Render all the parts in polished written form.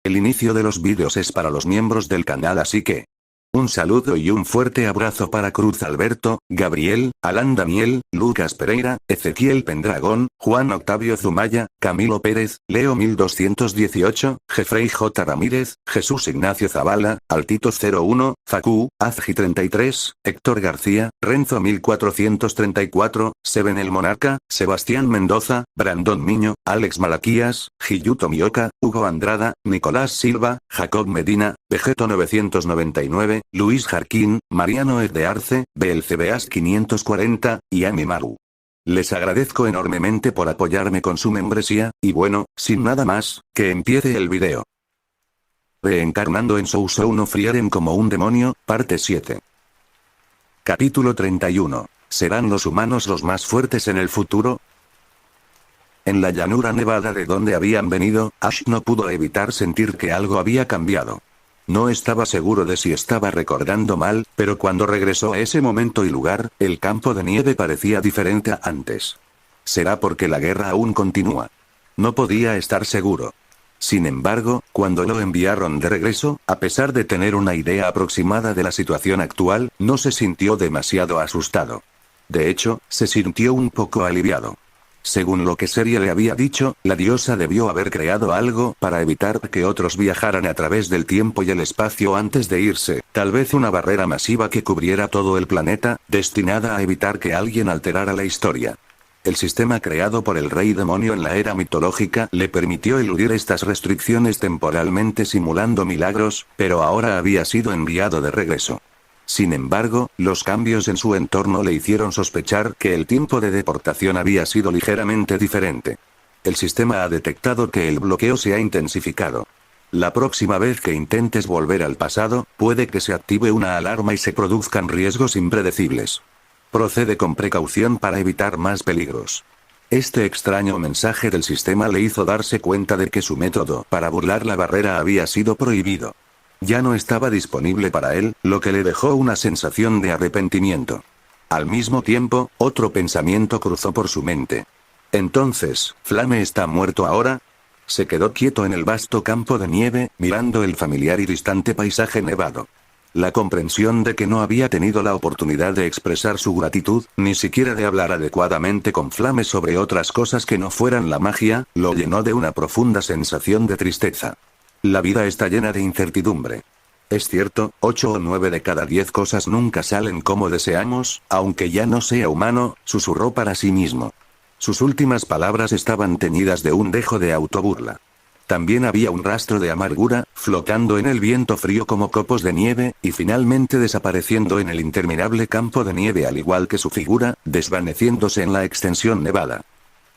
El inicio de los vídeos es para los miembros del canal, así que un saludo y un fuerte abrazo para Cruz Alberto, Gabriel, Alan Daniel, Lucas Pereira, Ezequiel Pendragón, Juan Octavio Zumaya, Camilo Pérez, Leo 1218, Jeffrey J. Ramírez, Jesús Ignacio Zavala, Altito 01, Facu, Azgi 33, Héctor García, Renzo 1434, Seven el Monarca, Sebastián Mendoza, Brandon Miño, Alex Malaquías, Giyuto Mioca, Hugo Andrada, Nicolás Silva, Jacob Medina, Vegeto 999, Luis Jarquín, Mariano de Arce, BLCBAS 540, y Ami Maru. Les agradezco enormemente por apoyarme con su membresía, y bueno, sin nada más, que empiece el video. Reencarnando en Sousou no Frieren como un demonio, parte 7. Capítulo 31. ¿Serán los humanos los más fuertes en el futuro? En la llanura nevada de donde habían venido, Ash no pudo evitar sentir que algo había cambiado. No estaba seguro de si estaba recordando mal, pero cuando regresó a ese momento y lugar, el campo de nieve parecía diferente a antes. ¿Será porque la guerra aún continúa? No podía estar seguro. Sin embargo, cuando lo enviaron de regreso, a pesar de tener una idea aproximada de la situación actual, no se sintió demasiado asustado. De hecho, se sintió un poco aliviado. Según lo que Seria le había dicho, la diosa debió haber creado algo para evitar que otros viajaran a través del tiempo y el espacio antes de irse, tal vez una barrera masiva que cubriera todo el planeta, destinada a evitar que alguien alterara la historia. El sistema creado por el rey demonio en la era mitológica le permitió eludir estas restricciones temporalmente simulando milagros, pero ahora había sido enviado de regreso. Sin embargo, los cambios en su entorno le hicieron sospechar que el tiempo de deportación había sido ligeramente diferente. El sistema ha detectado que el bloqueo se ha intensificado. La próxima vez que intentes volver al pasado, puede que se active una alarma y se produzcan riesgos impredecibles. Procede con precaución para evitar más peligros. Este extraño mensaje del sistema le hizo darse cuenta de que su método para burlar la barrera había sido prohibido. Ya no estaba disponible para él, lo que le dejó una sensación de arrepentimiento. Al mismo tiempo, otro pensamiento cruzó por su mente. Entonces, ¿Flame está muerto ahora? Se quedó quieto en el vasto campo de nieve, mirando el familiar y distante paisaje nevado. La comprensión de que no había tenido la oportunidad de expresar su gratitud, ni siquiera de hablar adecuadamente con Flame sobre otras cosas que no fueran la magia, lo llenó de una profunda sensación de tristeza. La vida está llena de incertidumbre. Es cierto, 8 o 9 de cada 10 cosas nunca salen como deseamos, aunque ya no sea humano, susurró para sí mismo. Sus últimas palabras estaban teñidas de un dejo de autoburla. También había un rastro de amargura, flotando en el viento frío como copos de nieve, y finalmente desapareciendo en el interminable campo de nieve al igual que su figura, desvaneciéndose en la extensión nevada.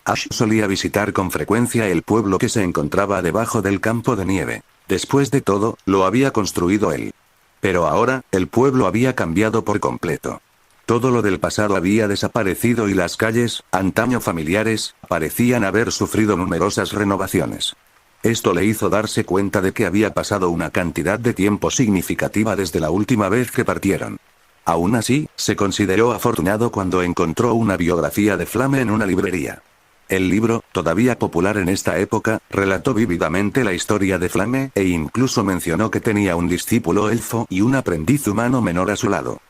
Ash solía visitar con frecuencia el pueblo que se encontraba debajo del campo de nieve. Después de todo, lo había construido él. Pero ahora, el pueblo había cambiado por completo. Todo lo del pasado había desaparecido y las calles, antaño familiares, parecían haber sufrido numerosas renovaciones. Esto le hizo darse cuenta de que había pasado una cantidad de tiempo significativa desde la última vez que partieron. Aún así, se consideró afortunado cuando encontró una biografía de Flame en una librería. El libro, todavía popular en esta época, relató vívidamente la historia de Flame, e incluso mencionó que tenía un discípulo elfo y un aprendiz humano menor a su lado.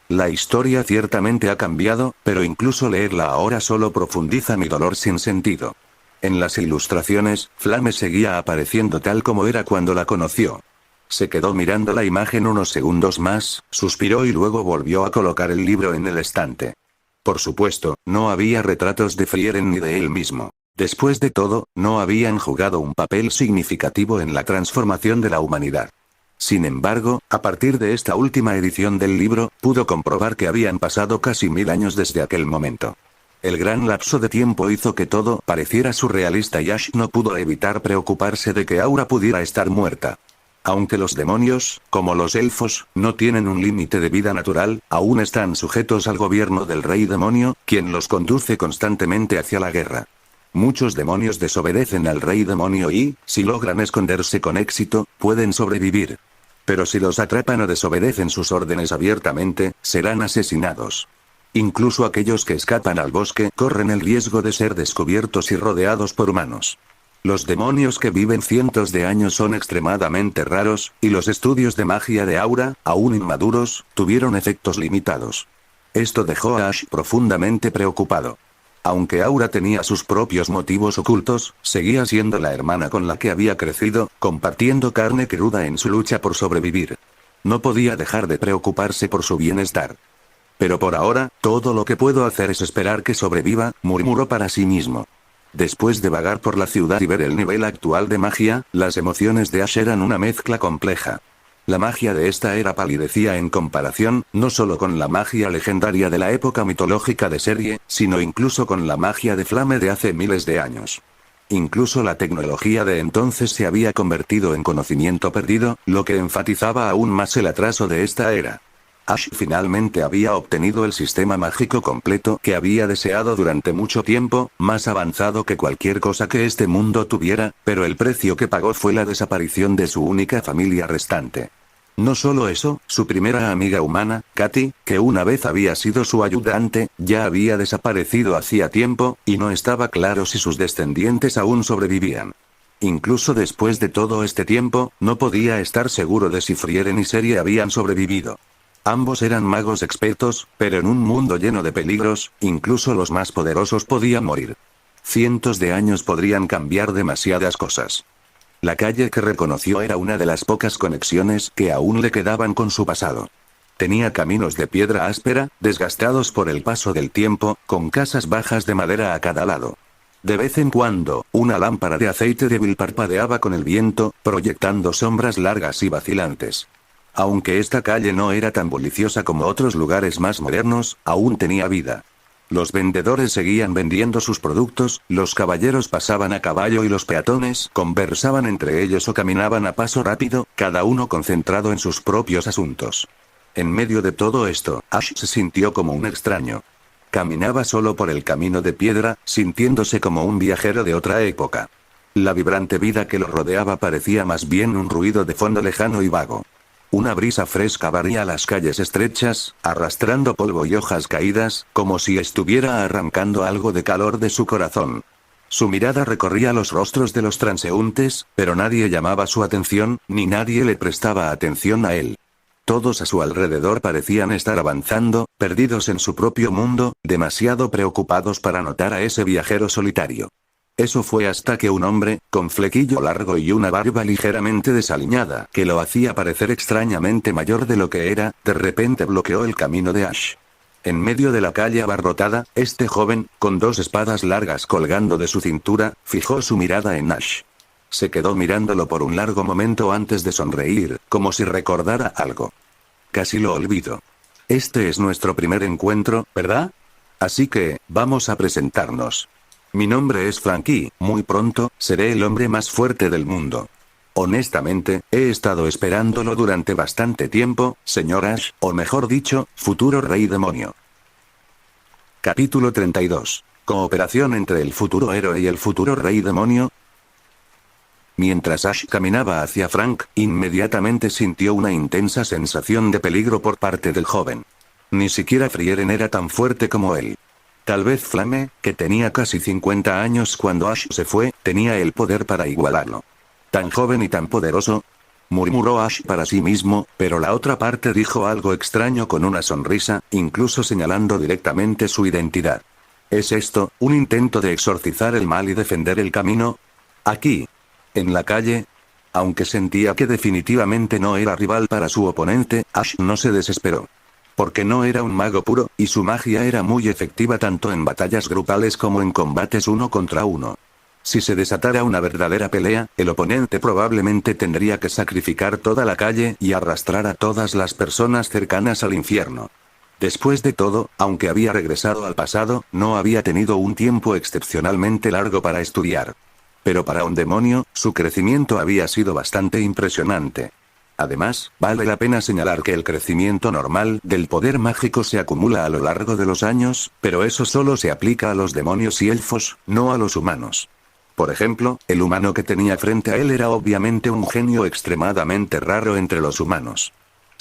La historia ciertamente ha cambiado, pero incluso leerla ahora solo profundiza mi dolor sin sentido. En las ilustraciones, Flame seguía apareciendo tal como era cuando la conoció. Se quedó mirando la imagen unos segundos más, suspiró y luego volvió a colocar el libro en el estante. Por supuesto, no había retratos de Frieren ni de él mismo. Después de todo, no habían jugado un papel significativo en la transformación de la humanidad. Sin embargo, a partir de esta última edición del libro, pudo comprobar que habían pasado casi 1000 años desde aquel momento. El gran lapso de tiempo hizo que todo pareciera surrealista y Ash no pudo evitar preocuparse de que Aura pudiera estar muerta. Aunque los demonios, como los elfos, no tienen un límite de vida natural, aún están sujetos al gobierno del rey demonio, quien los conduce constantemente hacia la guerra. Muchos demonios desobedecen al rey demonio y, si logran esconderse con éxito, pueden sobrevivir. Pero si los atrapan o desobedecen sus órdenes abiertamente, serán asesinados. Incluso aquellos que escapan al bosque corren el riesgo de ser descubiertos y rodeados por humanos. Los demonios que viven cientos de años son extremadamente raros, y los estudios de magia de Aura, aún inmaduros, tuvieron efectos limitados. Esto dejó a Ash profundamente preocupado. Aunque Aura tenía sus propios motivos ocultos, seguía siendo la hermana con la que había crecido, compartiendo carne cruda en su lucha por sobrevivir. No podía dejar de preocuparse por su bienestar. Pero por ahora, todo lo que puedo hacer es esperar que sobreviva, murmuró para sí mismo. Después de vagar por la ciudad y ver el nivel actual de magia, las emociones de Ash eran una mezcla compleja. La magia de esta era palidecía en comparación, no solo con la magia legendaria de la época mitológica de serie, sino incluso con la magia de Flame de hace miles de años. Incluso la tecnología de entonces se había convertido en conocimiento perdido, lo que enfatizaba aún más el atraso de esta era. Ash finalmente había obtenido el sistema mágico completo que había deseado durante mucho tiempo, más avanzado que cualquier cosa que este mundo tuviera, pero el precio que pagó fue la desaparición de su única familia restante. No solo eso, su primera amiga humana, Katy, que una vez había sido su ayudante, ya había desaparecido hacía tiempo, y no estaba claro si sus descendientes aún sobrevivían. Incluso después de todo este tiempo, no podía estar seguro de si Frieren y Serie habían sobrevivido. Ambos eran magos expertos, pero en un mundo lleno de peligros, incluso los más poderosos podían morir. Cientos de años podrían cambiar demasiadas cosas. La calle que reconoció era una de las pocas conexiones que aún le quedaban con su pasado. Tenía caminos de piedra áspera, desgastados por el paso del tiempo, con casas bajas de madera a cada lado. De vez en cuando, una lámpara de aceite débil parpadeaba con el viento, proyectando sombras largas y vacilantes. Aunque esta calle no era tan bulliciosa como otros lugares más modernos, aún tenía vida. Los vendedores seguían vendiendo sus productos, los caballeros pasaban a caballo y los peatones conversaban entre ellos o caminaban a paso rápido, cada uno concentrado en sus propios asuntos. En medio de todo esto, Ash se sintió como un extraño. Caminaba solo por el camino de piedra, sintiéndose como un viajero de otra época. La vibrante vida que lo rodeaba parecía más bien un ruido de fondo lejano y vago. Una brisa fresca barría las calles estrechas, arrastrando polvo y hojas caídas, como si estuviera arrancando algo de calor de su corazón. Su mirada recorría los rostros de los transeúntes, pero nadie llamaba su atención, ni nadie le prestaba atención a él. Todos a su alrededor parecían estar avanzando, perdidos en su propio mundo, demasiado preocupados para notar a ese viajero solitario. Eso fue hasta que un hombre, con flequillo largo y una barba ligeramente desaliñada, que lo hacía parecer extrañamente mayor de lo que era, de repente bloqueó el camino de Ash. En medio de la calle abarrotada, este joven, con dos espadas largas colgando de su cintura, fijó su mirada en Ash. Se quedó mirándolo por un largo momento antes de sonreír, como si recordara algo. Casi lo olvido. Este es nuestro primer encuentro, ¿verdad? Así que, vamos a presentarnos. Mi nombre es Frankie, muy pronto, seré el hombre más fuerte del mundo. Honestamente, he estado esperándolo durante bastante tiempo, señor Ash, o mejor dicho, futuro rey demonio. Capítulo 32. Cooperación entre el futuro héroe y el futuro rey demonio. Mientras Ash caminaba hacia Frank, inmediatamente sintió una intensa sensación de peligro por parte del joven. Ni siquiera Frieren era tan fuerte como él. Tal vez Flame, que tenía casi 50 años cuando Ash se fue, tenía el poder para igualarlo. ¿Tan joven y tan poderoso?, murmuró Ash para sí mismo, pero la otra parte dijo algo extraño con una sonrisa, incluso señalando directamente su identidad. ¿Es esto, un intento de exorcizar el mal y defender el camino? Aquí. En la calle. Aunque sentía que definitivamente no era rival para su oponente, Ash no se desesperó. Porque no era un mago puro, y su magia era muy efectiva tanto en batallas grupales como en combates uno contra uno. Si se desatara una verdadera pelea, el oponente probablemente tendría que sacrificar toda la calle y arrastrar a todas las personas cercanas al infierno. Después de todo, aunque había regresado al pasado, no había tenido un tiempo excepcionalmente largo para estudiar. Pero para un demonio, su crecimiento había sido bastante impresionante. Además, vale la pena señalar que el crecimiento normal del poder mágico se acumula a lo largo de los años, pero eso solo se aplica a los demonios y elfos, no a los humanos. Por ejemplo, el humano que tenía frente a él era obviamente un genio extremadamente raro entre los humanos.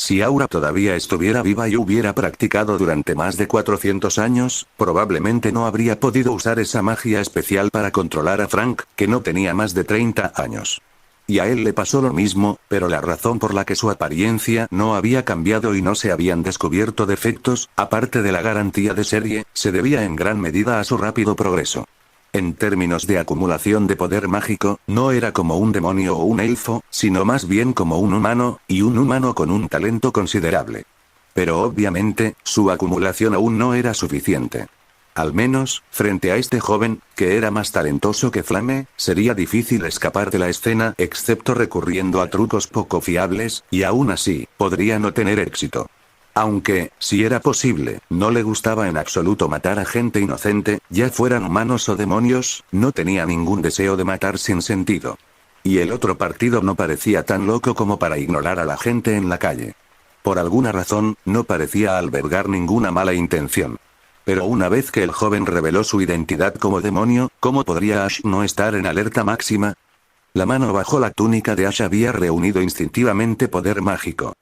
Si Aura todavía estuviera viva y hubiera practicado durante más de 400 años, probablemente no habría podido usar esa magia especial para controlar a Frank, que no tenía más de 30 años. Y a él le pasó lo mismo, pero la razón por la que su apariencia no había cambiado y no se habían descubierto defectos, aparte de la garantía de serie, se debía en gran medida a su rápido progreso. En términos de acumulación de poder mágico, no era como un demonio o un elfo, sino más bien como un humano, y un humano con un talento considerable. Pero obviamente, su acumulación aún no era suficiente. Al menos, frente a este joven, que era más talentoso que Flame, sería difícil escapar de la escena, excepto recurriendo a trucos poco fiables, y aún así, podría no tener éxito. Aunque, si era posible, no le gustaba en absoluto matar a gente inocente, ya fueran humanos o demonios, no tenía ningún deseo de matar sin sentido. Y el otro partido no parecía tan loco como para ignorar a la gente en la calle. Por alguna razón, no parecía albergar ninguna mala intención. Pero una vez que el joven reveló su identidad como demonio, ¿cómo podría Ash no estar en alerta máxima? La mano bajo la túnica de Ash había reunido instintivamente poder mágico.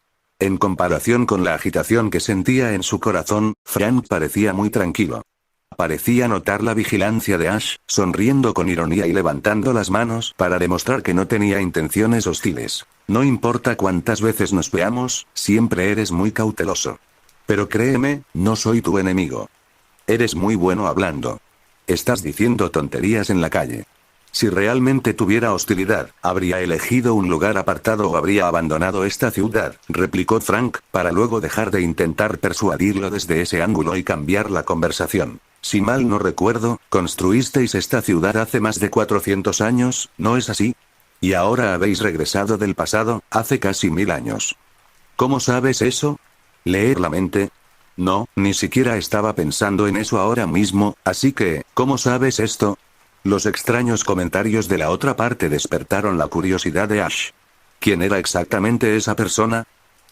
En comparación con la agitación que sentía en su corazón, Frank parecía muy tranquilo. Parecía notar la vigilancia de Ash, sonriendo con ironía y levantando las manos para demostrar que no tenía intenciones hostiles. No importa cuántas veces nos veamos, siempre eres muy cauteloso. Pero créeme, no soy tu enemigo. Eres muy bueno hablando. Estás diciendo tonterías en la calle. Si realmente tuviera hostilidad, habría elegido un lugar apartado o habría abandonado esta ciudad, replicó Frank, para luego dejar de intentar persuadirlo desde ese ángulo y cambiar la conversación. Si mal no recuerdo, construisteis esta ciudad hace más de 400 años, ¿no es así? Y ahora habéis regresado del pasado, hace casi 1000 años. ¿Cómo sabes eso? ¿Leer la mente? No, ni siquiera estaba pensando en eso ahora mismo, así que, ¿cómo sabes esto? Los extraños comentarios de la otra parte despertaron la curiosidad de Ash. ¿Quién era exactamente esa persona?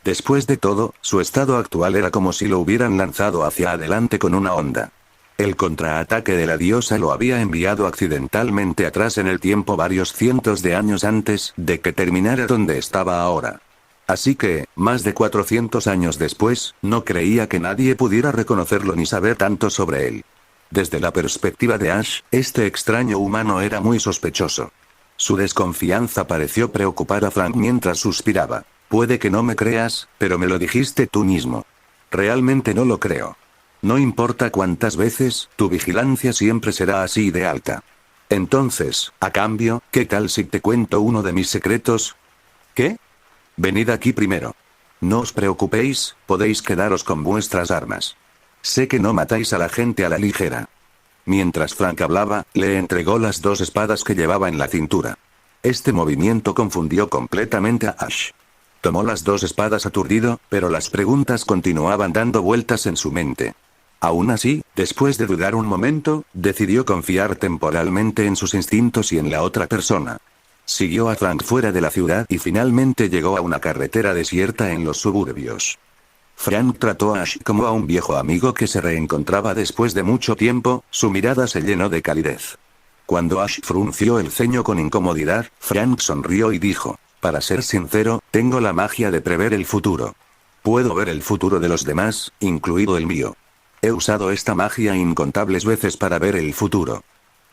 Después de todo, su estado actual era como si lo hubieran lanzado hacia adelante con una onda. El contraataque de la diosa lo había enviado accidentalmente atrás en el tiempo varios cientos de años antes de que terminara donde estaba ahora. Así que, más de 400 años después, no creía que nadie pudiera reconocerlo ni saber tanto sobre él. Desde la perspectiva de Ash, este extraño humano era muy sospechoso. Su desconfianza pareció preocupar a Frank mientras suspiraba. Puede que no me creas, pero me lo dijiste tú mismo. Realmente no lo creo. No importa cuántas veces, tu vigilancia siempre será así de alta. Entonces, a cambio, ¿qué tal si te cuento uno de mis secretos? ¿Qué? Venid aquí primero. No os preocupéis, podéis quedaros con vuestras armas. Sé que no matáis a la gente a la ligera. Mientras Frank hablaba, le entregó las 2 espadas que llevaba en la cintura. Este movimiento confundió completamente a Ash. Tomó las 2 espadas aturdido, pero las preguntas continuaban dando vueltas en su mente. Aún así, después de dudar un momento, decidió confiar temporalmente en sus instintos y en la otra persona. Siguió a Frank fuera de la ciudad y finalmente llegó a una carretera desierta en los suburbios. Frank trató a Ash como a un viejo amigo que se reencontraba después de mucho tiempo, su mirada se llenó de calidez. Cuando Ash frunció el ceño con incomodidad, Frank sonrió y dijo, para ser sincero, tengo la magia de prever el futuro. Puedo ver el futuro de los demás, incluido el mío. He usado esta magia incontables veces para ver el futuro.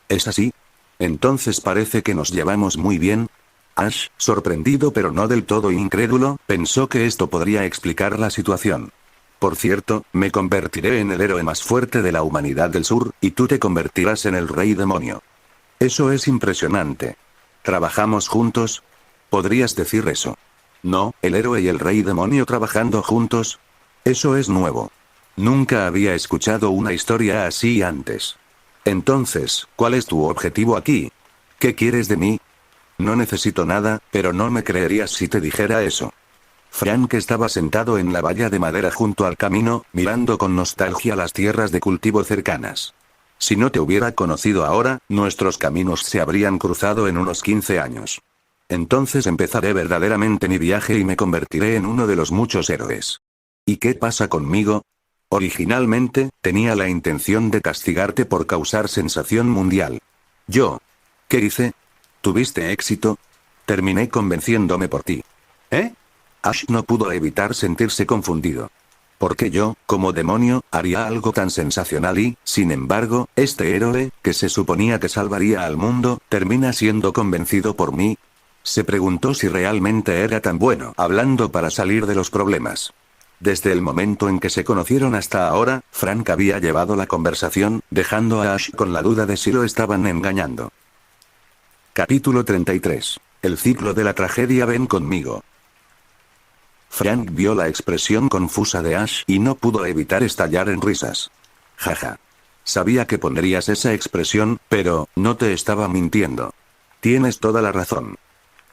¿Es así? Entonces parece que nos llevamos muy bien. Ash, sorprendido pero no del todo incrédulo, pensó que esto podría explicar la situación. Por cierto, me convertiré en el héroe más fuerte de la humanidad del sur, y tú te convertirás en el rey demonio. Eso es impresionante. ¿Trabajamos juntos? ¿Podrías decir eso? No, el héroe y el rey demonio trabajando juntos. Eso es nuevo. Nunca había escuchado una historia así antes. Entonces, ¿cuál es tu objetivo aquí? ¿Qué quieres de mí? No necesito nada, pero no me creerías si te dijera eso. Frank estaba sentado en la valla de madera junto al camino, mirando con nostalgia las tierras de cultivo cercanas. Si no te hubiera conocido ahora, nuestros caminos se habrían cruzado en unos 15 años. Entonces empezaré verdaderamente mi viaje y me convertiré en uno de los muchos héroes. ¿Y qué pasa conmigo? Originalmente, tenía la intención de castigarte por causar sensación mundial. ¿Qué hice? ¿Tuviste éxito? Terminé convenciéndome por ti. ¿Eh? Ash no pudo evitar sentirse confundido. ¿Por qué yo, como demonio, haría algo tan sensacional y, sin embargo, este héroe, que se suponía que salvaría al mundo, termina siendo convencido por mí? Se preguntó si realmente era tan bueno hablando para salir de los problemas. Desde el momento en que se conocieron hasta ahora, Frank había llevado la conversación, dejando a Ash con la duda de si lo estaban engañando. Capítulo 33. El ciclo de la tragedia. Ven conmigo. Frank vio la expresión confusa de Ash y no pudo evitar estallar en risas. Jaja. Sabía que pondrías esa expresión, pero no te estaba mintiendo. Tienes toda la razón.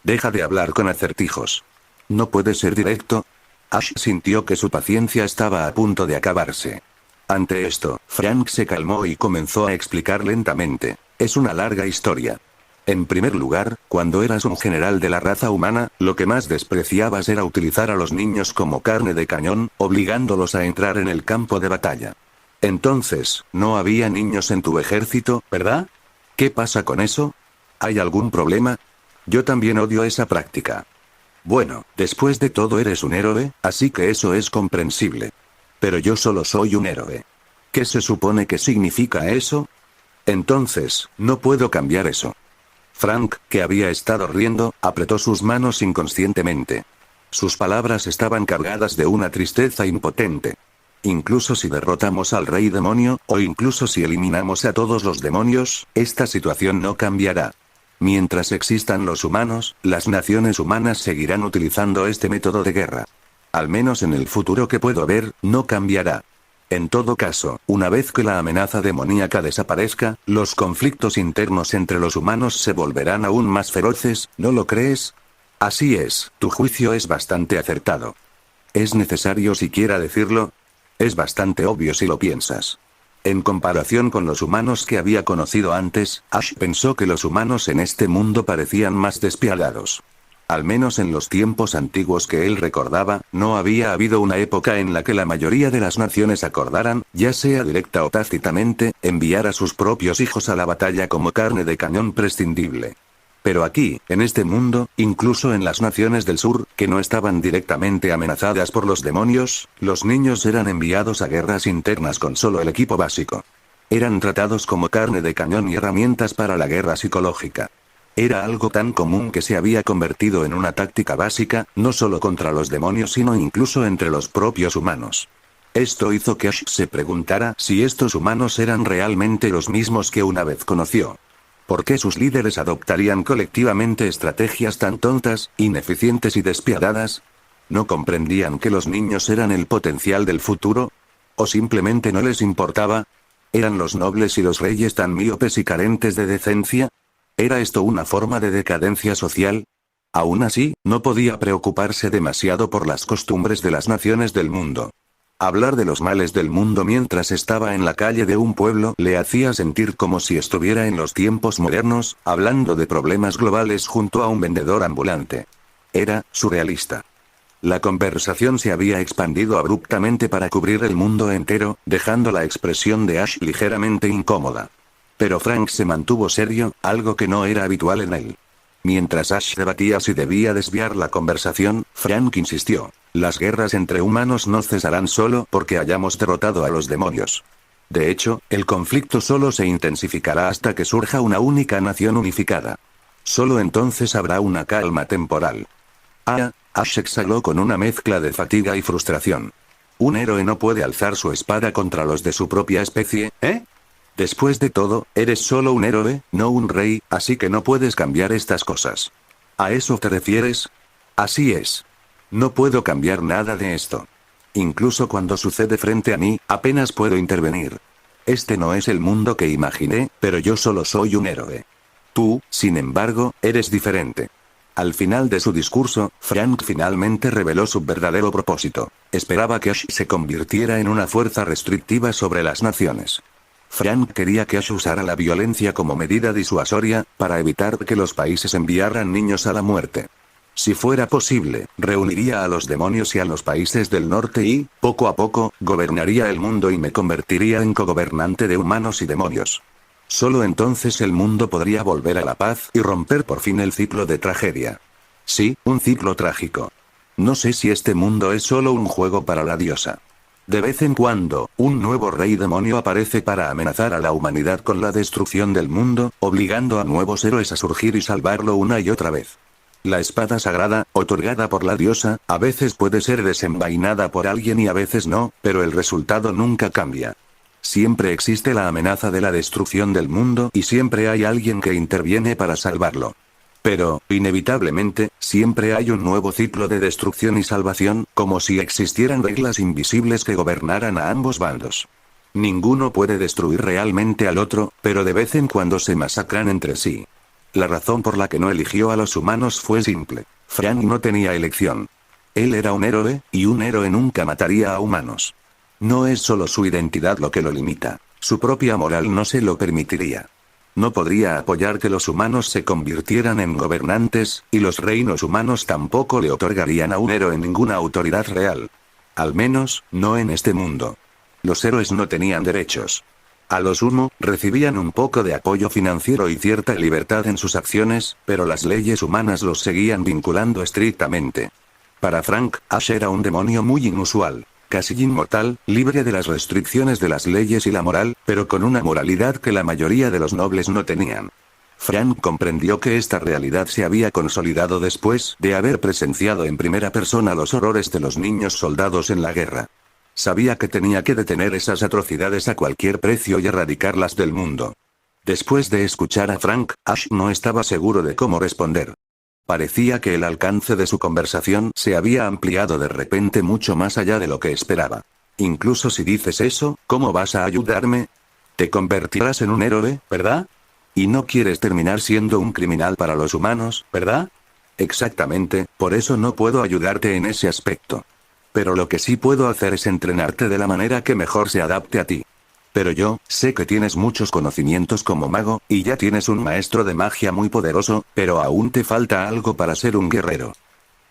Deja de hablar con acertijos. ¿No puedes ser directo? Ash sintió que su paciencia estaba a punto de acabarse. Ante esto, Frank se calmó y comenzó a explicar lentamente. Es una larga historia. En primer lugar, cuando eras un general de la raza humana, lo que más despreciabas era utilizar a los niños como carne de cañón, obligándolos a entrar en el campo de batalla. Entonces, no había niños en tu ejército, ¿verdad? ¿Qué pasa con eso? ¿Hay algún problema? Yo también odio esa práctica. Bueno, después de todo eres un héroe, así que eso es comprensible. Pero yo solo soy un héroe. ¿Qué se supone que significa eso? Entonces, no puedo cambiar eso. Frank, que había estado riendo, apretó sus manos inconscientemente. Sus palabras estaban cargadas de una tristeza impotente. Incluso si derrotamos al rey demonio, o incluso si eliminamos a todos los demonios, esta situación no cambiará. Mientras existan los humanos, las naciones humanas seguirán utilizando este método de guerra. Al menos en el futuro que puedo ver, no cambiará. En todo caso, una vez que la amenaza demoníaca desaparezca, los conflictos internos entre los humanos se volverán aún más feroces, ¿no lo crees? Así es, tu juicio es bastante acertado. ¿Es necesario siquiera decirlo? Es bastante obvio si lo piensas. En comparación con los humanos que había conocido antes, Ash pensó que los humanos en este mundo parecían más despiadados. Al menos en los tiempos antiguos que él recordaba, no había habido una época en la que la mayoría de las naciones acordaran, ya sea directa o tácitamente, enviar a sus propios hijos a la batalla como carne de cañón prescindible. Pero aquí, en este mundo, incluso en las naciones del sur, que no estaban directamente amenazadas por los demonios, los niños eran enviados a guerras internas con solo el equipo básico. Eran tratados como carne de cañón y herramientas para la guerra psicológica. Era algo tan común que se había convertido en una táctica básica, no solo contra los demonios sino incluso entre los propios humanos. Esto hizo que Ash se preguntara si estos humanos eran realmente los mismos que una vez conoció. ¿Por qué sus líderes adoptarían colectivamente estrategias tan tontas, ineficientes y despiadadas? ¿No comprendían que los niños eran el potencial del futuro? ¿O simplemente no les importaba? ¿Eran los nobles y los reyes tan míopes y carentes de decencia? ¿Era esto una forma de decadencia social? Aún así, no podía preocuparse demasiado por las costumbres de las naciones del mundo. Hablar de los males del mundo mientras estaba en la calle de un pueblo le hacía sentir como si estuviera en los tiempos modernos, hablando de problemas globales junto a un vendedor ambulante. Era surrealista. La conversación se había expandido abruptamente para cubrir el mundo entero, dejando la expresión de Ash ligeramente incómoda. Pero Frank se mantuvo serio, algo que no era habitual en él. Mientras Ash debatía si debía desviar la conversación, Frank insistió. Las guerras entre humanos no cesarán solo porque hayamos derrotado a los demonios. De hecho, el conflicto solo se intensificará hasta que surja una única nación unificada. Solo entonces habrá una calma temporal. Ash exhaló con una mezcla de fatiga y frustración. Un héroe no puede alzar su espada contra los de su propia especie, ¿eh? Después de todo, eres solo un héroe, no un rey, así que no puedes cambiar estas cosas. ¿A eso te refieres? Así es. No puedo cambiar nada de esto. Incluso cuando sucede frente a mí, apenas puedo intervenir. Este no es el mundo que imaginé, pero yo solo soy un héroe. Tú, sin embargo, eres diferente. Al final de su discurso, Frank finalmente reveló su verdadero propósito. Esperaba que Ash se convirtiera en una fuerza restrictiva sobre las naciones. Frank quería que Ash usara la violencia como medida disuasoria, para evitar que los países enviaran niños a la muerte. Si fuera posible, reuniría a los demonios y a los países del norte y, poco a poco, gobernaría el mundo y me convertiría en cogobernante de humanos y demonios. Solo entonces el mundo podría volver a la paz y romper por fin el ciclo de tragedia. Sí, un ciclo trágico. No sé si este mundo es solo un juego para la diosa. De vez en cuando, un nuevo rey demonio aparece para amenazar a la humanidad con la destrucción del mundo, obligando a nuevos héroes a surgir y salvarlo una y otra vez. La espada sagrada, otorgada por la diosa, a veces puede ser desenvainada por alguien y a veces no, pero el resultado nunca cambia. Siempre existe la amenaza de la destrucción del mundo y siempre hay alguien que interviene para salvarlo. Pero, inevitablemente, siempre hay un nuevo ciclo de destrucción y salvación, como si existieran reglas invisibles que gobernaran a ambos bandos. Ninguno puede destruir realmente al otro, pero de vez en cuando se masacran entre sí. La razón por la que no eligió a los humanos fue simple. Frank no tenía elección. Él era un héroe, y un héroe nunca mataría a humanos. No es solo su identidad lo que lo limita. Su propia moral no se lo permitiría. No podría apoyar que los humanos se convirtieran en gobernantes, y los reinos humanos tampoco le otorgarían a un héroe ninguna autoridad real. Al menos, no en este mundo. Los héroes no tenían derechos. A lo sumo, recibían un poco de apoyo financiero y cierta libertad en sus acciones, pero las leyes humanas los seguían vinculando estrictamente. Para Frank, Ash era un demonio muy inusual. Casi inmortal, libre de las restricciones de las leyes y la moral, pero con una moralidad que la mayoría de los nobles no tenían. Frank comprendió que esta realidad se había consolidado después de haber presenciado en primera persona los horrores de los niños soldados en la guerra. Sabía que tenía que detener esas atrocidades a cualquier precio y erradicarlas del mundo. Después de escuchar a Frank, Ash no estaba seguro de cómo responder. Parecía que el alcance de su conversación se había ampliado de repente mucho más allá de lo que esperaba. Incluso si dices eso, ¿cómo vas a ayudarme? Te convertirás en un héroe, ¿verdad? Y no quieres terminar siendo un criminal para los humanos, ¿verdad? Exactamente, por eso no puedo ayudarte en ese aspecto. Pero lo que sí puedo hacer es entrenarte de la manera que mejor se adapte a ti. Pero yo, sé que tienes muchos conocimientos como mago, y ya tienes un maestro de magia muy poderoso, pero aún te falta algo para ser un guerrero.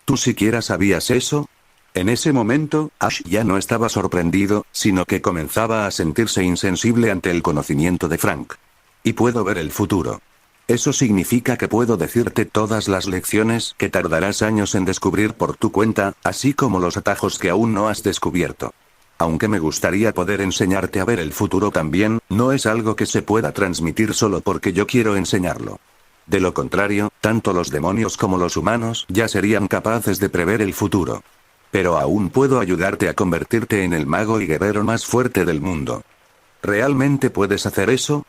¿Tú siquiera sabías eso? En ese momento, Ash ya no estaba sorprendido, sino que comenzaba a sentirse insensible ante el conocimiento de Frank. Y puedo ver el futuro. Eso significa que puedo decirte todas las lecciones que tardarás años en descubrir por tu cuenta, así como los atajos que aún no has descubierto. Aunque me gustaría poder enseñarte a ver el futuro también, no es algo que se pueda transmitir solo porque yo quiero enseñarlo. De lo contrario, tanto los demonios como los humanos ya serían capaces de prever el futuro. Pero aún puedo ayudarte a convertirte en el mago y guerrero más fuerte del mundo. ¿Realmente puedes hacer eso?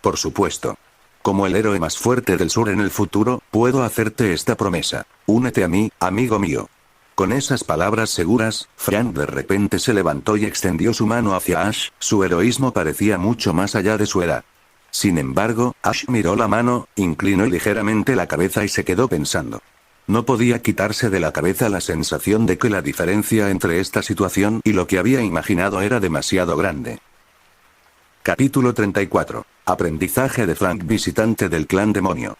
Por supuesto. Como el héroe más fuerte del sur en el futuro, puedo hacerte esta promesa. Únete a mí, amigo mío. Con esas palabras seguras, Frank de repente se levantó y extendió su mano hacia Ash, su heroísmo parecía mucho más allá de su edad. Sin embargo, Ash miró la mano, inclinó ligeramente la cabeza y se quedó pensando. No podía quitarse de la cabeza la sensación de que la diferencia entre esta situación y lo que había imaginado era demasiado grande. Capítulo 34. Aprendizaje de Frank, visitante del clan demonio.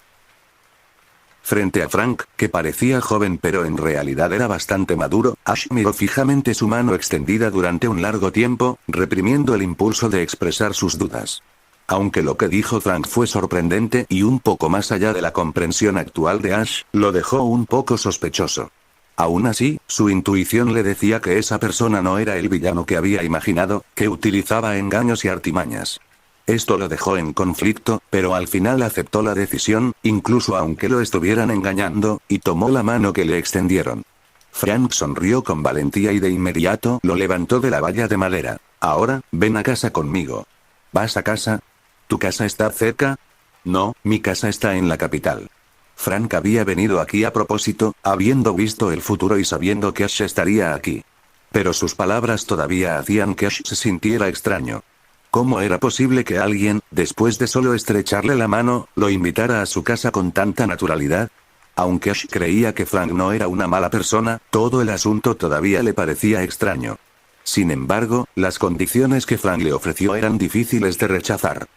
Frente a Frank, que parecía joven pero en realidad era bastante maduro, Ash miró fijamente su mano extendida durante un largo tiempo, reprimiendo el impulso de expresar sus dudas. Aunque lo que dijo Frank fue sorprendente y un poco más allá de la comprensión actual de Ash, lo dejó un poco sospechoso. Aún así, su intuición le decía que esa persona no era el villano que había imaginado, que utilizaba engaños y artimañas. Esto lo dejó en conflicto, pero al final aceptó la decisión, incluso aunque lo estuvieran engañando, y tomó la mano que le extendieron. Frank sonrió con valentía y de inmediato lo levantó de la valla de madera. Ahora, ven a casa conmigo. ¿Vas a casa? ¿Tu casa está cerca? No, mi casa está en la capital. Frank había venido aquí a propósito, habiendo visto el futuro y sabiendo que Ash estaría aquí. Pero sus palabras todavía hacían que Ash se sintiera extraño. ¿Cómo era posible que alguien, después de solo estrecharle la mano, lo invitara a su casa con tanta naturalidad? Aunque Ash creía que Frank no era una mala persona, todo el asunto todavía le parecía extraño. Sin embargo, las condiciones que Frank le ofreció eran difíciles de rechazar.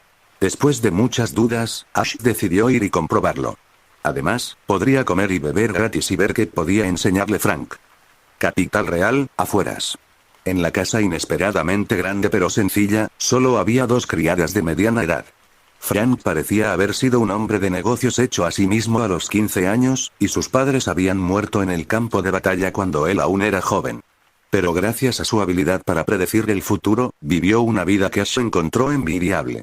Después de muchas dudas, Ash decidió ir y comprobarlo. Además, podría comer y beber gratis y ver qué podía enseñarle Frank. Capital Real, afueras. En la casa inesperadamente grande pero sencilla, solo había dos criadas de mediana edad. Frank parecía haber sido un hombre de negocios hecho a sí mismo a los 15 años, y sus padres habían muerto en el campo de batalla cuando él aún era joven. Pero gracias a su habilidad para predecir el futuro, vivió una vida que Ash encontró envidiable.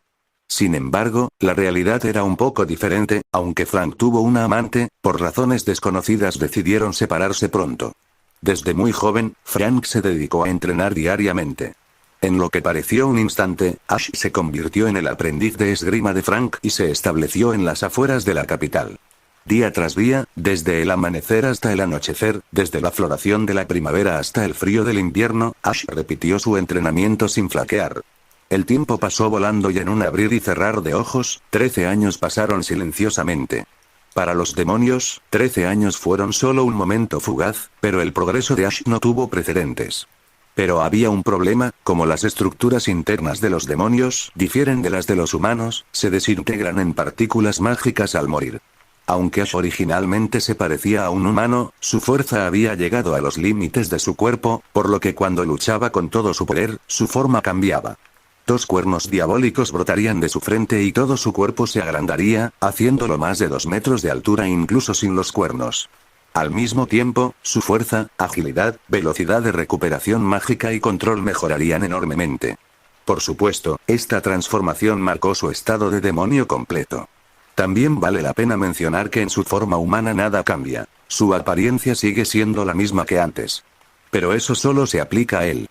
Sin embargo, la realidad era un poco diferente, aunque Frank tuvo una amante, por razones desconocidas decidieron separarse pronto. Desde muy joven, Frank se dedicó a entrenar diariamente. En lo que pareció un instante, Ash se convirtió en el aprendiz de esgrima de Frank y se estableció en las afueras de la capital. Día tras día, desde el amanecer hasta el anochecer, desde la floración de la primavera hasta el frío del invierno, Ash repitió su entrenamiento sin flaquear. El tiempo pasó volando y en un abrir y cerrar de ojos, 13 años pasaron silenciosamente. Para los demonios, 13 años fueron solo un momento fugaz, pero el progreso de Ash no tuvo precedentes. Pero había un problema, como las estructuras internas de los demonios difieren de las de los humanos, se desintegran en partículas mágicas al morir. Aunque Ash originalmente se parecía a un humano, su fuerza había llegado a los límites de su cuerpo, por lo que cuando luchaba con todo su poder, su forma cambiaba. 2 cuernos diabólicos brotarían de su frente y todo su cuerpo se agrandaría, haciéndolo más de 2 metros de altura incluso sin los cuernos. Al mismo tiempo, su fuerza, agilidad, velocidad de recuperación mágica y control mejorarían enormemente. Por supuesto, esta transformación marcó su estado de demonio completo. También vale la pena mencionar que en su forma humana nada cambia. Su apariencia sigue siendo la misma que antes. Pero eso solo se aplica a él.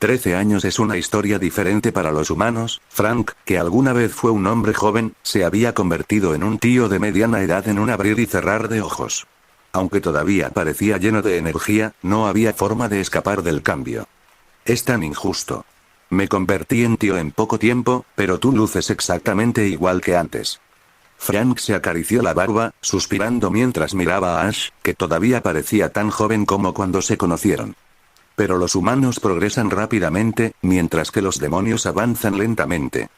13 años es una historia diferente para los humanos. Frank, que alguna vez fue un hombre joven, se había convertido en un tío de mediana edad en un abrir y cerrar de ojos. Aunque todavía parecía lleno de energía, no había forma de escapar del cambio. Es tan injusto. Me convertí en tío en poco tiempo, pero tú luces exactamente igual que antes. Frank se acarició la barba, suspirando mientras miraba a Ash, que todavía parecía tan joven como cuando se conocieron. Pero los humanos progresan rápidamente, mientras que los demonios avanzan lentamente.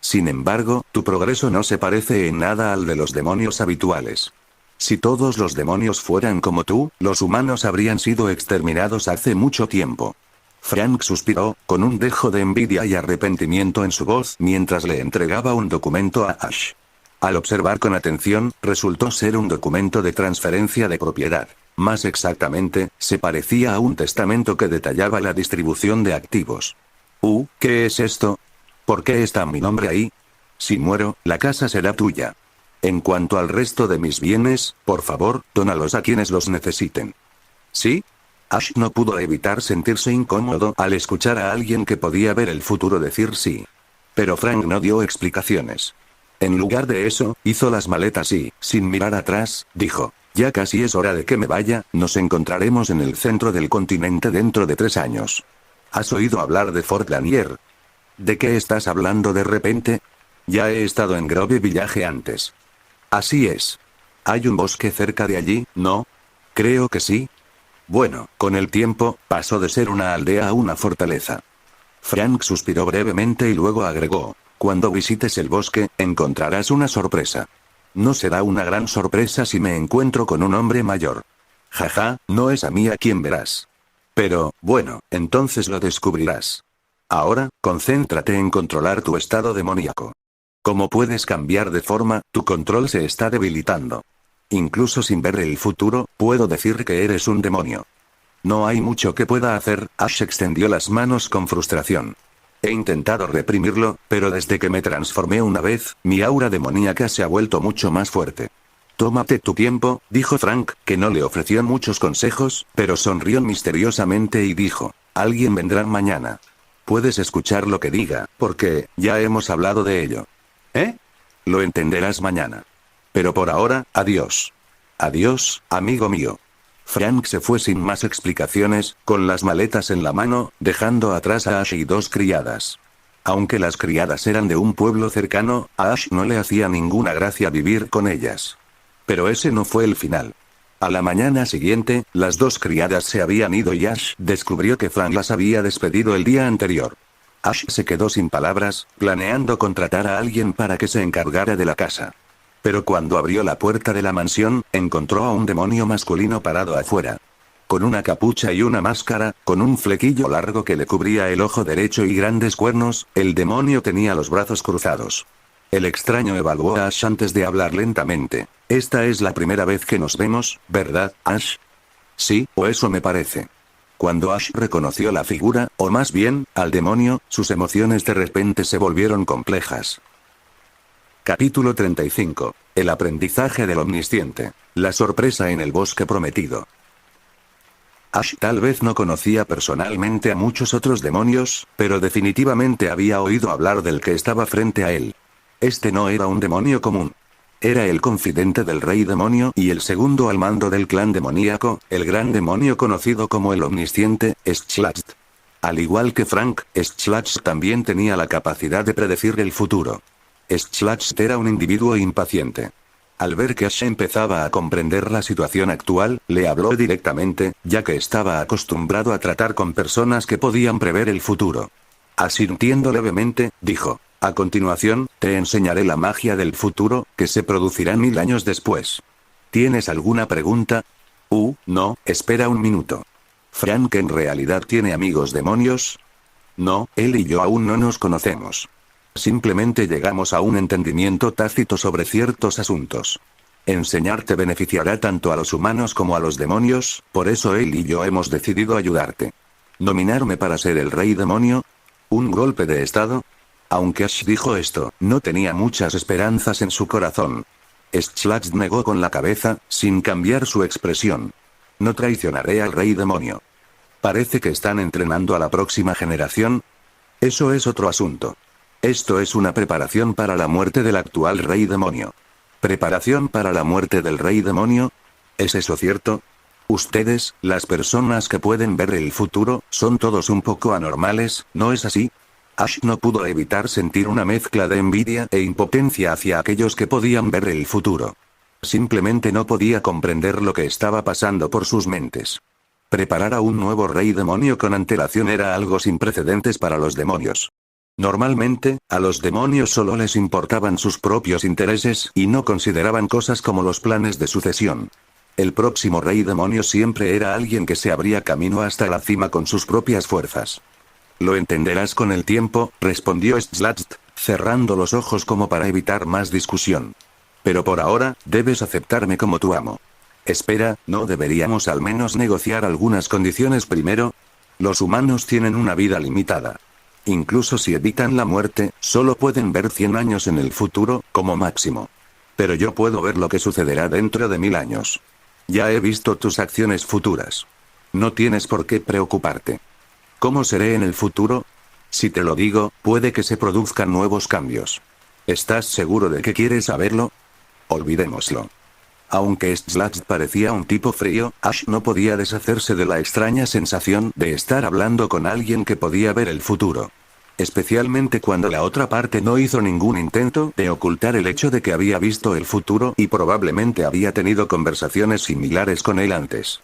Sin embargo, tu progreso no se parece en nada al de los demonios habituales. Si todos los demonios fueran como tú, los humanos habrían sido exterminados hace mucho tiempo. Frank suspiró, con un dejo de envidia y arrepentimiento en su voz, mientras le entregaba un documento a Ash. Al observar con atención, resultó ser un documento de transferencia de propiedad. Más exactamente, se parecía a un testamento que detallaba la distribución de activos. ¿Qué es esto? ¿Por qué está mi nombre ahí? Si muero, la casa será tuya. En cuanto al resto de mis bienes, por favor, dónalos a quienes los necesiten. ¿Sí? Ash no pudo evitar sentirse incómodo al escuchar a alguien que podía ver el futuro decir sí. Pero Frank no dio explicaciones. En lugar de eso, hizo las maletas y, sin mirar atrás, dijo: ya casi es hora de que me vaya, nos encontraremos en el centro del continente dentro de 3 años. ¿Has oído hablar de Fort Lanier? ¿De qué estás hablando de repente? Ya he estado en Grove Village antes. Así es. ¿Hay un bosque cerca de allí, no? Creo que sí. Bueno, con el tiempo, pasó de ser una aldea a una fortaleza. Frank suspiró brevemente y luego agregó: cuando visites el bosque, encontrarás una sorpresa. No será una gran sorpresa si me encuentro con un hombre mayor. Jaja, no es a mí a quien verás. Pero, bueno, entonces lo descubrirás. Ahora, concéntrate en controlar tu estado demoníaco. Como puedes cambiar de forma, tu control se está debilitando. Incluso sin ver el futuro, puedo decir que eres un demonio. No hay mucho que pueda hacer. Ash extendió las manos con frustración. He intentado reprimirlo, pero desde que me transformé una vez, mi aura demoníaca se ha vuelto mucho más fuerte. Tómate tu tiempo, dijo Frank, que no le ofreció muchos consejos, pero sonrió misteriosamente y dijo: alguien vendrá mañana. Puedes escuchar lo que diga, porque, ya hemos hablado de ello. ¿Eh? Lo entenderás mañana. Pero por ahora, adiós. Adiós, amigo mío. Frank se fue sin más explicaciones, con las maletas en la mano, dejando atrás a Ash y 2 criadas. Aunque las criadas eran de un pueblo cercano, a Ash no le hacía ninguna gracia vivir con ellas. Pero ese no fue el final. A la mañana siguiente, las 2 criadas se habían ido y Ash descubrió que Frank las había despedido el día anterior. Ash se quedó sin palabras, planeando contratar a alguien para que se encargara de la casa. Pero cuando abrió la puerta de la mansión, encontró a un demonio masculino parado afuera. Con una capucha y una máscara, con un flequillo largo que le cubría el ojo derecho y grandes cuernos, el demonio tenía los brazos cruzados. El extraño evaluó a Ash antes de hablar lentamente. Esta es la primera vez que nos vemos, ¿verdad, Ash? Sí, o eso me parece. Cuando Ash reconoció la figura, o más bien, al demonio, sus emociones de repente se volvieron complejas. Capítulo 35. El aprendizaje del omnisciente. La sorpresa en el bosque prometido. Ash tal vez no conocía personalmente a muchos otros demonios, pero definitivamente había oído hablar del que estaba frente a él. Este no era un demonio común. Era el confidente del rey demonio y el segundo al mando del clan demoníaco, el gran demonio conocido como el omnisciente, Schlacht. Al igual que Frank, Schlacht también tenía la capacidad de predecir el futuro. Schlacht era un individuo impaciente. Al ver que Ash empezaba a comprender la situación actual, le habló directamente, ya que estaba acostumbrado a tratar con personas que podían prever el futuro. Asintiendo levemente, dijo: a continuación, te enseñaré la magia del futuro, que se producirá 1000 años después. ¿Tienes alguna pregunta? No, espera un minuto. ¿Frank en realidad tiene amigos demonios? No, él y yo aún no nos conocemos. Simplemente llegamos a un entendimiento tácito sobre ciertos asuntos. Enseñarte beneficiará tanto a los humanos como a los demonios, por eso él y yo hemos decidido ayudarte. ¿Nominarme para ser el rey demonio? ¿Un golpe de estado? Aunque Ash dijo esto, no tenía muchas esperanzas en su corazón. Schlacht negó con la cabeza, sin cambiar su expresión. No traicionaré al rey demonio. Parece que están entrenando a la próxima generación. Eso es otro asunto. Esto es una preparación para la muerte del actual rey demonio. ¿Preparación para la muerte del rey demonio? ¿Es eso cierto? Ustedes, las personas que pueden ver el futuro, son todos un poco anormales, ¿no es así? Ash no pudo evitar sentir una mezcla de envidia e impotencia hacia aquellos que podían ver el futuro. Simplemente no podía comprender lo que estaba pasando por sus mentes. Preparar a un nuevo rey demonio con antelación era algo sin precedentes para los demonios. Normalmente, a los demonios solo les importaban sus propios intereses y no consideraban cosas como los planes de sucesión. El próximo rey demonio siempre era alguien que se abría camino hasta la cima con sus propias fuerzas. Lo entenderás con el tiempo, respondió Schlacht, cerrando los ojos como para evitar más discusión. Pero por ahora, debes aceptarme como tu amo. Espera, ¿no deberíamos al menos negociar algunas condiciones primero? Los humanos tienen una vida limitada. Incluso si evitan la muerte, solo pueden ver 100 años en el futuro, como máximo. Pero yo puedo ver lo que sucederá dentro de 1000 años. Ya he visto tus acciones futuras. No tienes por qué preocuparte. ¿Cómo seré en el futuro? Si te lo digo, puede que se produzcan nuevos cambios. ¿Estás seguro de que quieres saberlo? Olvidémoslo. Aunque Schlacht parecía un tipo frío, Ash no podía deshacerse de la extraña sensación de estar hablando con alguien que podía ver el futuro. Especialmente cuando la otra parte no hizo ningún intento de ocultar el hecho de que había visto el futuro y probablemente había tenido conversaciones similares con él antes.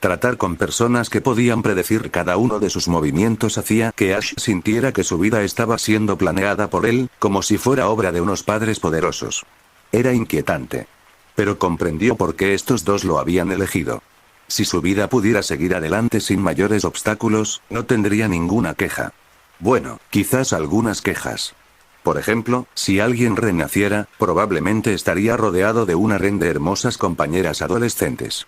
Tratar con personas que podían predecir cada uno de sus movimientos hacía que Ash sintiera que su vida estaba siendo planeada por él, como si fuera obra de unos padres poderosos. Era inquietante. Pero comprendió por qué estos dos lo habían elegido. Si su vida pudiera seguir adelante sin mayores obstáculos, no tendría ninguna queja. Bueno, quizás algunas quejas. Por ejemplo, si alguien renaciera, probablemente estaría rodeado de un harén de hermosas compañeras adolescentes.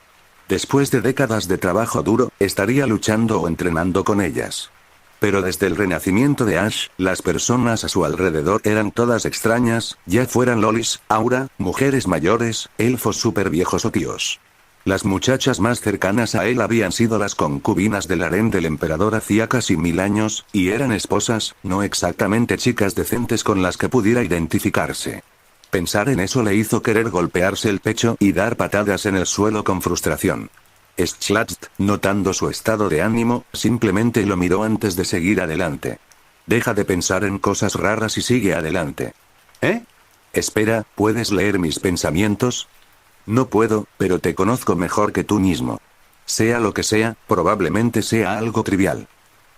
Después de décadas de trabajo duro, estaría luchando o entrenando con ellas. Pero desde el renacimiento de Ash, las personas a su alrededor eran todas extrañas, ya fueran lolis, aura, mujeres mayores, elfos super viejos o tíos. Las muchachas más cercanas a él habían sido las concubinas del harén del emperador hacía casi 1000 años, y eran esposas, no exactamente chicas decentes con las que pudiera identificarse. Pensar en eso le hizo querer golpearse el pecho y dar patadas en el suelo con frustración. Schlacht, notando su estado de ánimo, simplemente lo miró antes de seguir adelante. Deja de pensar en cosas raras y sigue adelante. ¿Eh? Espera, ¿puedes leer mis pensamientos? No puedo, pero te conozco mejor que tú mismo. Sea lo que sea, probablemente sea algo trivial.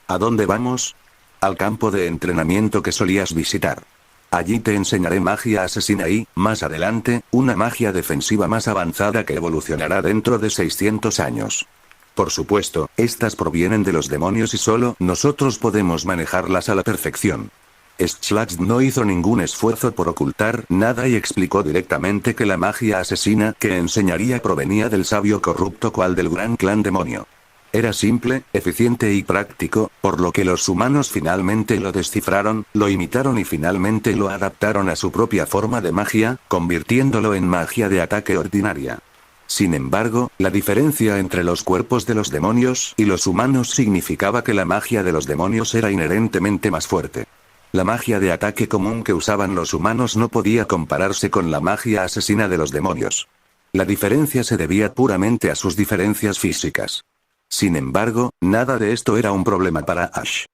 ¿A dónde vamos? Al campo de entrenamiento que solías visitar. Allí te enseñaré magia asesina y, más adelante, una magia defensiva más avanzada que evolucionará dentro de 600 años. Por supuesto, estas provienen de los demonios y solo nosotros podemos manejarlas a la perfección. Slash no hizo ningún esfuerzo por ocultar nada y explicó directamente que la magia asesina que enseñaría provenía del sabio corrupto cual del gran clan demonio. Era simple, eficiente y práctico, por lo que los humanos finalmente lo descifraron, lo imitaron y finalmente lo adaptaron a su propia forma de magia, convirtiéndolo en magia de ataque ordinaria. Sin embargo, la diferencia entre los cuerpos de los demonios y los humanos significaba que la magia de los demonios era inherentemente más fuerte. La magia de ataque común que usaban los humanos no podía compararse con la magia asesina de los demonios. La diferencia se debía puramente a sus diferencias físicas. Sin embargo, nada de esto era un problema para Ash.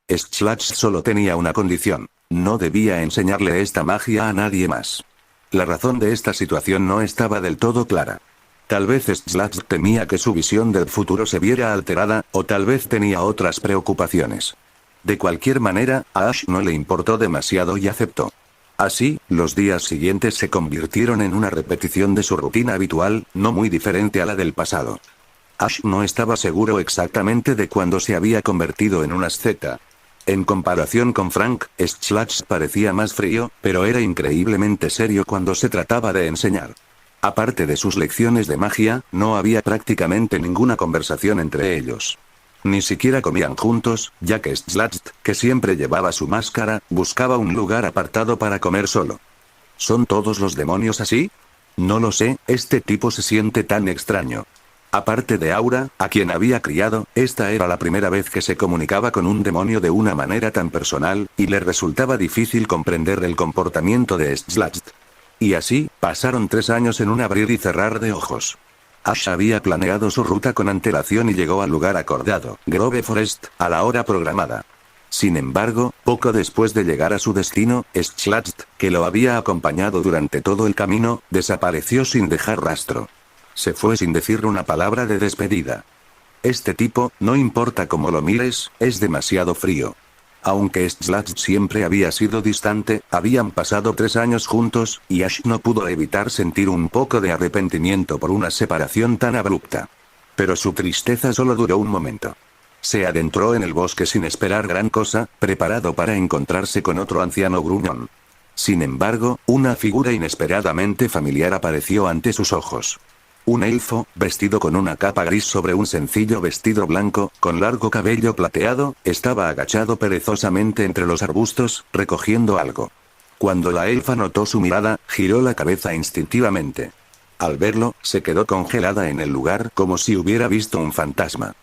Slash solo tenía una condición: no debía enseñarle esta magia a nadie más. La razón de esta situación no estaba del todo clara. Tal vez Slash temía que su visión del futuro se viera alterada, o tal vez tenía otras preocupaciones. De cualquier manera, a Ash no le importó demasiado y aceptó. Así, los días siguientes se convirtieron en una repetición de su rutina habitual, no muy diferente a la del pasado. Ash no estaba seguro exactamente de cuándo se había convertido en un asceta. En comparación con Frank, Slash parecía más frío, pero era increíblemente serio cuando se trataba de enseñar. Aparte de sus lecciones de magia, no había prácticamente ninguna conversación entre ellos. Ni siquiera comían juntos, ya que Slash, que siempre llevaba su máscara, buscaba un lugar apartado para comer solo. ¿Son todos los demonios así? No lo sé, este tipo se siente tan extraño. Aparte de Aura, a quien había criado, esta era la primera vez que se comunicaba con un demonio de una manera tan personal, y le resultaba difícil comprender el comportamiento de Slash. Y así, pasaron 3 años en un abrir y cerrar de ojos. Ash había planeado su ruta con antelación y llegó al lugar acordado, Grove Forest, a la hora programada. Sin embargo, poco después de llegar a su destino, Slash, que lo había acompañado durante todo el camino, desapareció sin dejar rastro. Se fue sin decir una palabra de despedida. Este tipo, no importa cómo lo mires, es demasiado frío. Aunque Slash siempre había sido distante, habían pasado 3 años juntos, y Ash no pudo evitar sentir un poco de arrepentimiento por una separación tan abrupta. Pero su tristeza solo duró un momento. Se adentró en el bosque sin esperar gran cosa, preparado para encontrarse con otro anciano gruñón. Sin embargo, una figura inesperadamente familiar apareció ante sus ojos. Un elfo, vestido con una capa gris sobre un sencillo vestido blanco, con largo cabello plateado, estaba agachado perezosamente entre los arbustos, recogiendo algo. Cuando la elfa notó su mirada, giró la cabeza instintivamente. Al verlo, se quedó congelada en el lugar como si hubiera visto un fantasma.